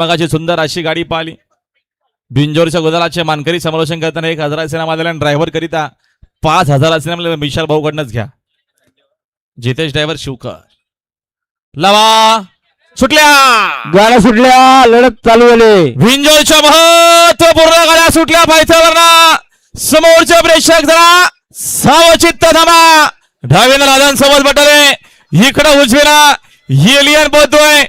मगाची सुंदर अशी गाडी पाहिली. बिंजोरच्या गुलालाचे मानकरी समालोचन करताना 1000 सिनेमा दिला आणि ड्रायव्हर करिता 5000 सिनेमा विशाल भाऊकडनंच घ्या. जितेश ड्रायव्हर शिवकर लावा सुटल्या गाड्या सुटल्या, लढत चालू झाली. बिंजोरच्या महत्वपूर्ण गाड्या सुटल्या पायथ्यावरना. समोरचे प्रेक्षक जरा सावचित्त थांबा. डावीनं राजन सोबत बटले, इकडं उजवीला एलियन पोहतोय.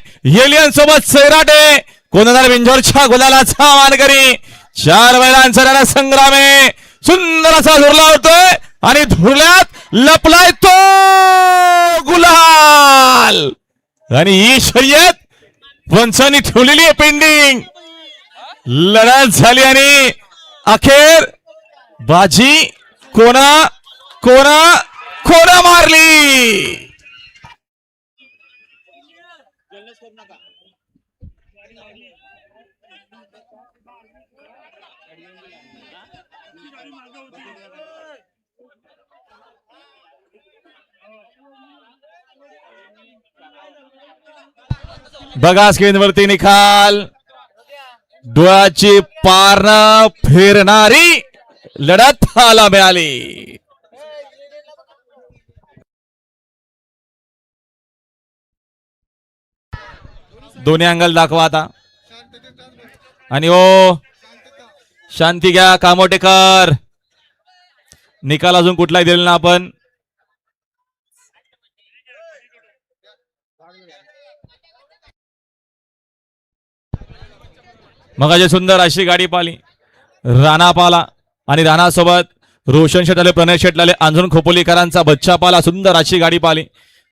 एलियन सोबत सैराटे कोणणार बिंजोरच्या गुलालाचा मानकरी. 4 बैलांचा संग्राम आहे. सुंदर असा धुरला होतोय आणि धुरल्यात लपलाय तो गुलाल. आणि ही शर्यत पंचांनी ठेवलेली आहे पेंडिंग. लढत झाली आणि अखेर बाजी कोणा कोणा कोणा मारली. बघा स्क्रीनवरती निकाल. डोळ्याची पारणं फिरणारी लढत पाहायला मिळाली. दोन्ही अँगल दाखवा आता. आणि ओ शांती घ्या कामोटेकर. निकाल अजून कुठलाही दिलेला ना आपण. मगाची सुंदर अशी गाडी पाहिली. राणा पाला आणि राणा सोबत रोशन शेट आले, प्रणय शेट आले, अंजुन खोपोलीकरांचा बच्चा पाला. सुंदर अशी गाडी पाहिली.